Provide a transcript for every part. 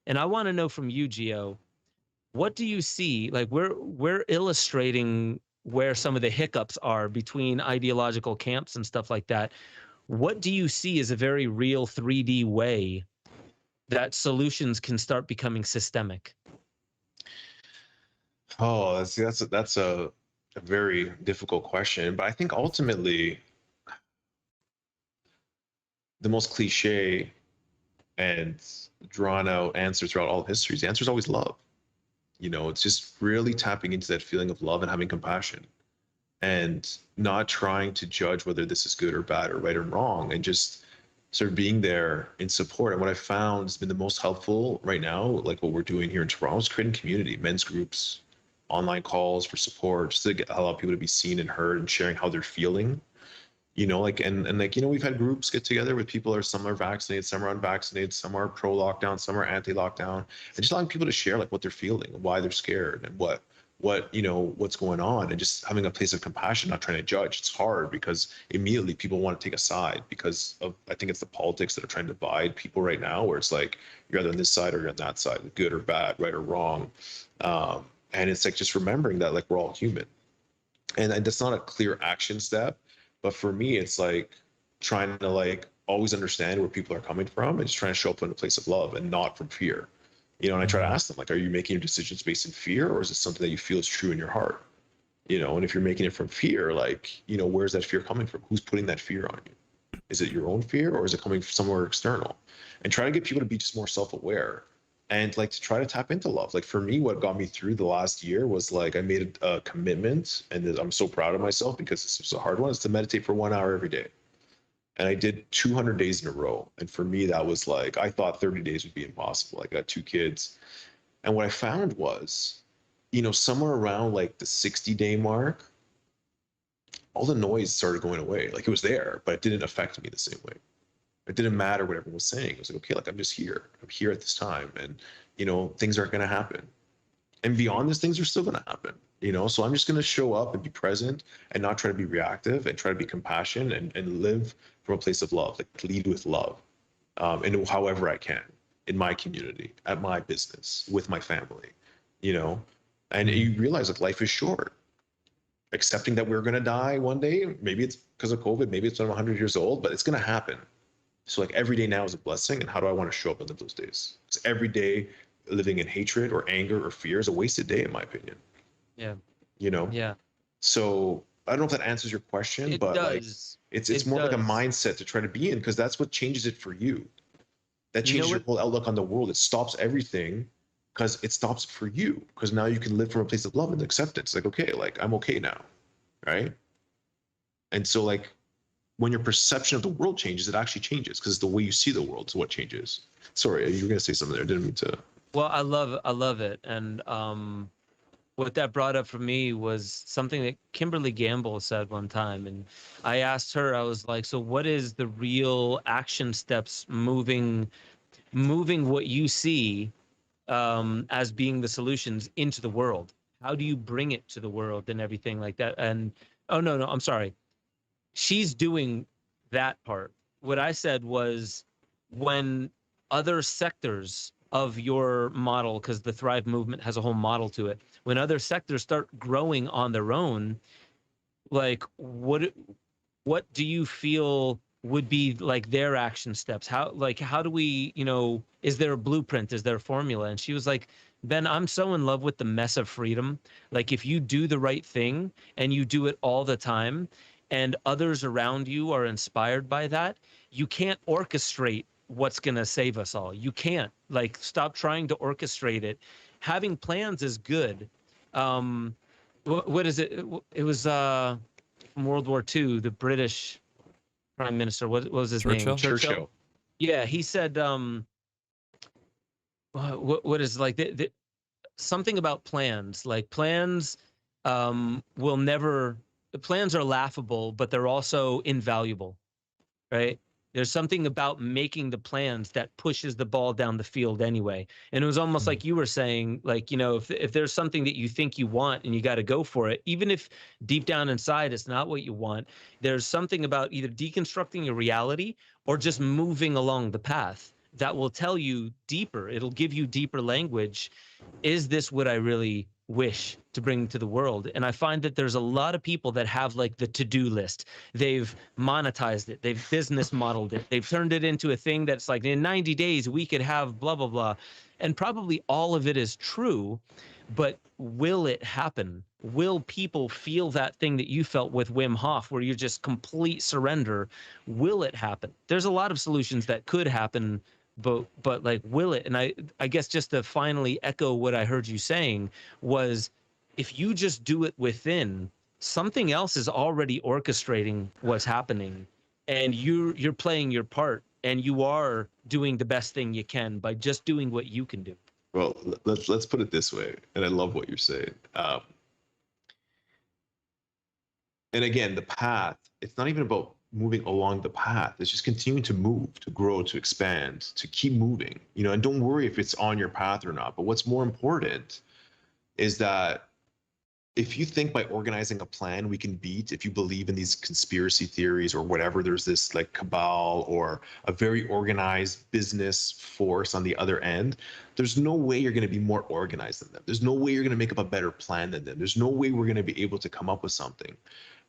And I want to know from you, Gio, what do you see? Like we're illustrating where some of the hiccups are between ideological camps and stuff like that. What do you see as a very real 3D way that solutions can start becoming systemic? Oh, that's a very difficult question, but I think ultimately the most cliche and drawn out answer throughout all histories, the answer is always love. You know, it's just really tapping into that feeling of love and having compassion and not trying to judge whether this is good or bad or right or wrong, and just sort of being there in support. And what I found has been the most helpful right now, like what we're doing here in Toronto, is creating community, men's groups, online calls for support, just to allow people to be seen and heard and sharing how they're feeling. You know, like and like, you know, we've had groups get together with people who are, some are vaccinated, some are unvaccinated, some are pro lockdown, some are anti lockdown, and just allowing people to share like what they're feeling and why they're scared and what you know what's going on, and just having a place of compassion, not trying to judge. It's hard because immediately people want to take a side because of, I think it's the politics that are trying to divide people right now, where it's like you're either on this side or you're on that side, good or bad, right or wrong. And it's like just remembering that like we're all human, and that's not a clear action step, but for me it's like trying to like always understand where people are coming from and just trying to show up in a place of love and not from fear. You know, and I try to ask them, like, are you making your decisions based in fear, or is it something that you feel is true in your heart? You know, and if you're making it from fear, like, you know, where's that fear coming from? Who's putting that fear on you? Is it your own fear, or is it coming from somewhere external? And try to get people to be just more self-aware and like to try to tap into love. Like for me, what got me through the last year was like I made a commitment, and I'm so proud of myself because this was a hard one, is to meditate for 1 hour every day. And I did 200 days in a row. And for me, that was like, I thought 30 days would be impossible. I got 2 kids. And what I found was, you know, somewhere around like the 60-day mark, all the noise started going away. Like it was there, but it didn't affect me the same way. It didn't matter what everyone was saying. It was like, okay, like I'm just here. I'm here at this time. And, you know, things aren't going to happen. And beyond this, things are still going to happen. You know, so I'm just going to show up and be present and not try to be reactive, and try to be compassionate and live from a place of love, like lead with love, and however I can in my community, at my business, with my family, you know. And you realize that life is short. Accepting that we're going to die one day, maybe it's because of COVID, maybe it's when I'm 100 years old, but it's going to happen. So like every day now is a blessing, and how do I want to show up and live those days? Because every day living in hatred or anger or fear is a wasted day, in my opinion. Yeah. You know? Yeah. So I don't know if that answers your question, It but does. like it's more like a mindset to try to be in, because that's what changes it for you. That changes your whole outlook on the world. It stops everything because it stops for you. Because now you can live from a place of love and acceptance. Like, okay, like I'm okay now. Right. And so like when your perception of the world changes, it actually changes, because the way you see the world is what changes. Sorry, you were gonna say something there. I didn't mean to. Well, I love it. And what that brought up for me was something that Kimberly Gamble said one time. And I asked her, I was like, so what is the real action steps moving what you see as being the solutions into the world? How do you bring it to the world and everything like that? And oh, no, I'm sorry. She's doing that part. What I said was, when other sectors of your model, because the Thrive movement has a whole model to it, when other sectors start growing on their own, like what do you feel would be like their action steps? How do we, you know, is there a blueprint? Is there a formula? And she was like, Ben, I'm so in love with the mess of freedom. Like if you do the right thing and you do it all the time, and others around you are inspired by that, you can't orchestrate what's going to save us all. You can't. Like, stop trying to orchestrate it. Having plans is good. What is it? It was from World War II, the British Prime Minister. What was his name? Churchill. Yeah, he said, what is like something about plans. Like plans plans are laughable, but they're also invaluable, right? There's something about making the plans that pushes the ball down the field anyway. And it was almost like you were saying, like, you know, if there's something that you think you want and you got to go for it, even if deep down inside it's not what you want, there's something about either deconstructing your reality or just moving along the path that will tell you deeper. It'll give you deeper language. Is this what I really wish to bring to the world? And I find that there's a lot of people that have like the to-do list. They've monetized it. They've business modeled it. They've turned it into a thing that's like, in 90 days, we could have blah, blah, blah. And probably all of it is true, but will it happen? Will people feel that thing that you felt with Wim Hof, where you're just complete surrender? Will it happen? There's a lot of solutions that could happen, but like, will it? And I guess just to finally echo what I heard you saying was, if you just do it within, something else is already orchestrating what's happening, and you're playing your part, and you are doing the best thing you can by just doing what you can do. Well, let's put it this way, and I love what you're saying. And again, the path, it's not even about moving along the path. It's just continuing to move, to grow, to expand, to keep moving, you know, and don't worry if it's on your path or not. But what's more important is that if you think by organizing a plan we can beat, if you believe in these conspiracy theories or whatever, there's this like cabal or a very organized business force on the other end, there's no way you're going to be more organized than them. There's no way you're going to make up a better plan than them. There's no way we're going to be able to come up with something.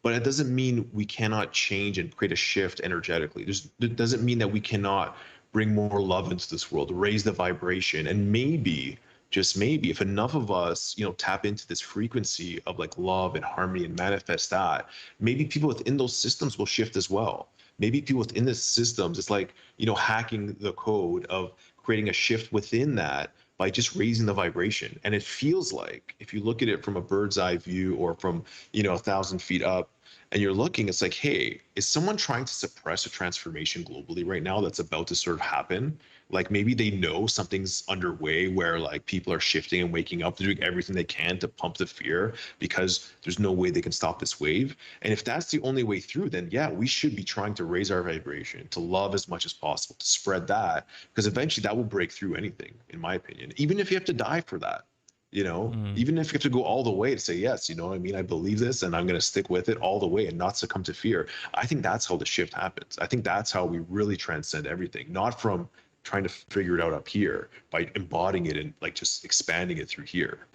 But it doesn't mean we cannot change and create a shift energetically. It doesn't mean that we cannot bring more love into this world, raise the vibration, and maybe, just maybe, if enough of us, you know, tap into this frequency of like love and harmony and manifest that, maybe people within those systems will shift as well. Maybe people within the systems, it's like, you know, hacking the code of creating a shift within that by just raising the vibration. And it feels like, if you look at it from a bird's eye view or from, you know, 1,000 feet up, and you're looking, it's like, hey, is someone trying to suppress a transformation globally right now that's about to sort of happen? Like maybe they know something's underway where like people are shifting and waking up, they're doing everything they can to pump the fear because there's no way they can stop this wave. And if that's the only way through, then yeah, we should be trying to raise our vibration, to love as much as possible, to spread that, because eventually that will break through anything, in my opinion, even if you have to die for that. You know, even if you have to go all the way to say, yes, you know what I mean? I believe this and I'm going to stick with it all the way and not succumb to fear. I think that's how the shift happens. I think that's how we really transcend everything, not from trying to figure it out up here, by embodying it and like just expanding it through here.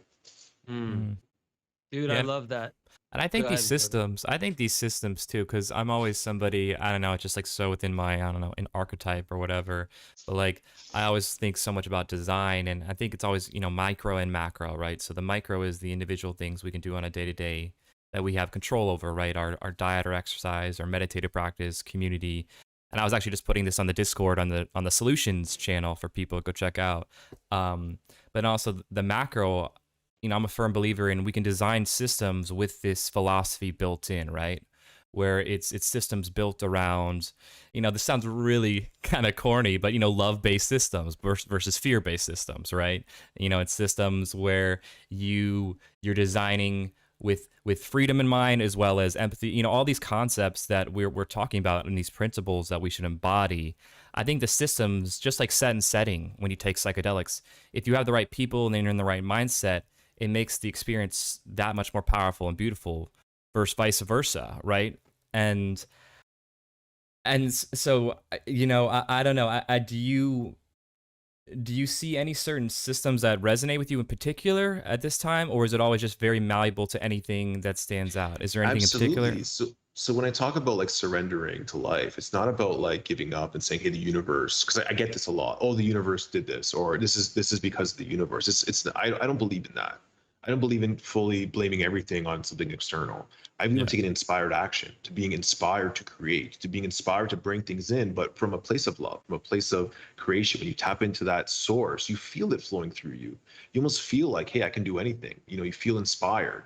Dude, Yeah. I love that. And I think Go these ahead, Jordan. systems, I think these systems too, because I'm always somebody, I don't know, it's just like so within my, I don't know, an archetype or whatever. But like, I always think so much about design, and I think it's always, you know, micro and macro, right? So the micro is the individual things we can do on a day-to-day that we have control over, right? Our diet or exercise, our meditative practice, community. And I was actually just putting this on the Discord on the solutions channel for people to go check out. But also the macro, you know, I'm a firm believer in we can design systems with this philosophy built in, right? Where it's systems built around, you know, this sounds really kind of corny, but, you know, love-based systems versus fear-based systems, right? You know, it's systems where you're designing with freedom in mind, as well as empathy, you know, all these concepts that we're talking about and these principles that we should embody. I think the systems, just like set and setting, when you take psychedelics, if you have the right people and they're in the right mindset, it makes the experience that much more powerful and beautiful versus vice versa, right? And so, you know, I don't know. Do you see any certain systems that resonate with you in particular at this time, or is it always just very malleable to anything that stands out? Is there anything Absolutely. in particular? So when I talk about like surrendering to life, it's not about like giving up and saying, hey, the universe, because I get this a lot. Oh, the universe did this, or this is because of the universe. I don't believe in that. I don't believe in fully blaming everything on something external. I believe in taking inspired action, to being inspired to create, to being inspired to bring things in, but from a place of love, from a place of creation. When you tap into that source, you feel it flowing through you. You almost feel like, hey, I can do anything. You know, you feel inspired.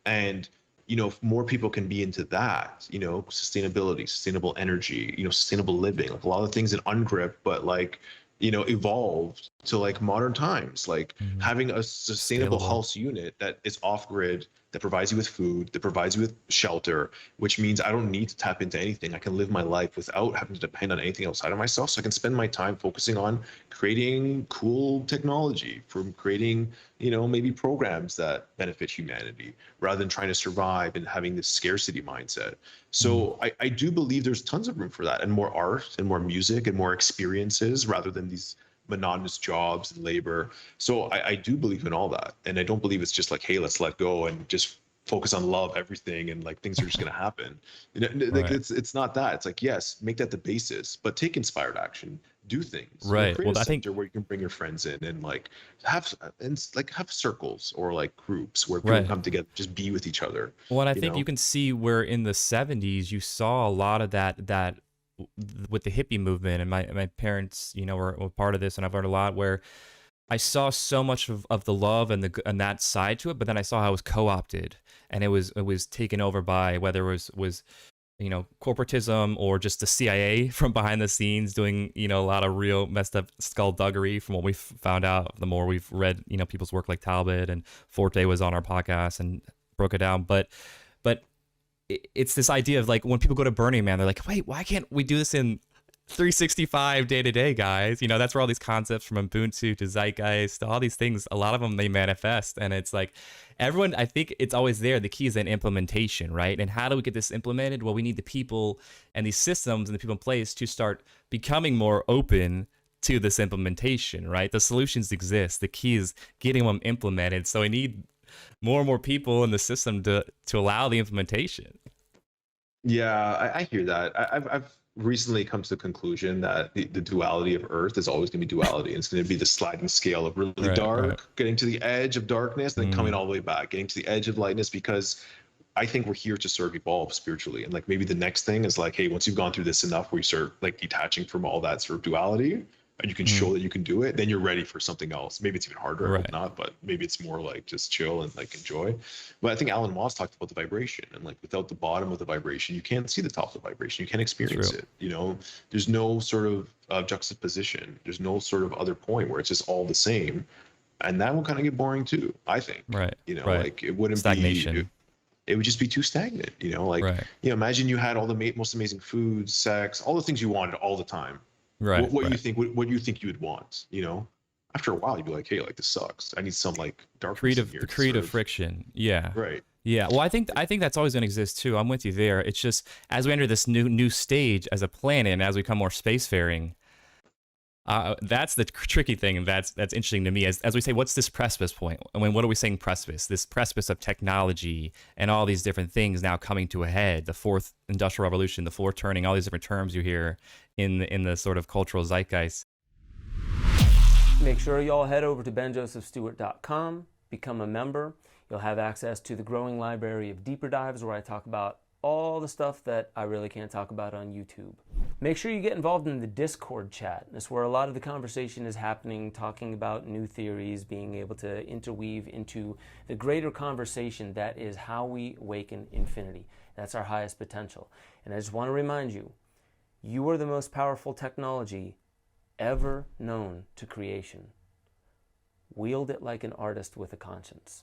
And, you know, if more people can be into that, you know, sustainability, sustainable energy, you know, sustainable living, like a lot of things in ungrip, but like, you know, evolved to like modern times, like Mhm. having a sustainable Scalable. house unit that is off grid, that provides you with food, that provides you with shelter, which means I don't need to tap into anything. I can live my life without having to depend on anything outside of myself. So I can spend my time focusing on creating cool technology, from creating, maybe programs that benefit humanity rather than trying to survive and having this scarcity mindset. Mm. So I do believe there's tons of room for that, and more art and more music and more experiences rather than these monotonous jobs and labor. So I do believe in all that. And I don't believe it's just like, hey, let's let go and just focus on love, everything, and like things are just gonna happen. Like Right. it's not that. It's like, yes, make that the basis, but take inspired action. Do things. Right. Create Well, a I think center where you can bring your friends in and like have circles or like groups where people right. come together, just be with each other. Well, and I You think you know? can see where in the 70s you saw a lot of that with the hippie movement, and my parents, were part of this, and I've learned a lot where I saw so much of the love and that side to it, but then I saw how it was co-opted, and it was taken over by whether it was corporatism or just the CIA from behind the scenes doing, a lot of real messed up skullduggery from what we've found out, the more we've read, people's work like Talbot, and Forte was on our podcast and broke it down. But it's this idea of like when people go to Burning Man, they're like, wait, why can't we do this in 365 day to day, guys? That's where all these concepts from Ubuntu to Zeitgeist, all these things, a lot of them they manifest. And it's like everyone, I think it's always there. The key is in implementation, right? And how do we get this implemented? Well, we need the people and these systems and the people in place to start becoming more open to this implementation, right? The solutions exist. The key is getting them implemented. So we need more and more people in the system to allow the implementation. Yeah, I hear that. I've recently come to the conclusion that the duality of Earth is always going to be duality. And it's going to be the sliding scale of really Right, dark, right. getting to the edge of darkness, then coming Mm, all the way back, getting to the edge of lightness, because I think we're here to sort of evolve spiritually. And like maybe the next thing is like, hey, once you've gone through this enough where you start like detaching from all that sort of duality and you can mm, show that you can do it, then you're ready for something else. Maybe it's even harder, I hope right. not, but maybe it's more like just chill and like enjoy. But I think Alan Watts talked about the vibration, and like without the bottom of the vibration, you can't see the top of the vibration. You can't experience True. it. There's no sort of juxtaposition. There's no sort of other point where it's just all the same. And that will kind of get boring too, I think. Right. Right. Like it wouldn't be, Stagnation. it would just be too stagnant, like, Right. imagine you had all the most amazing food, sex, all the things you wanted all the time. Right. What you Right. think, what you think you would want, after a while you'd be like, hey, like this sucks. I need some like darkness in here The to sort creative of, friction. Yeah. right. Yeah. Well, I think that's always going to exist too. I'm with you there. It's just as we enter this new stage as a planet, and as we become more spacefaring, that's the tricky thing, and that's interesting to me. As we say, what's this precipice point? I mean, what are we saying precipice? This precipice of technology and all these different things now coming to a head. The fourth industrial revolution, the floor turning, all these different terms you hear in the sort of cultural zeitgeist. Make sure y'all head over to benjosephstewart.com, become a member. You'll have access to the growing library of deeper dives where I talk about all the stuff that I really can't talk about on YouTube. Make sure you get involved in the Discord chat. That's where a lot of the conversation is happening, talking about new theories, being able to interweave into the greater conversation that is how we awaken infinity. That's our highest potential. And I just want to remind you, you are the most powerful technology ever known to creation. Wield it like an artist with a conscience.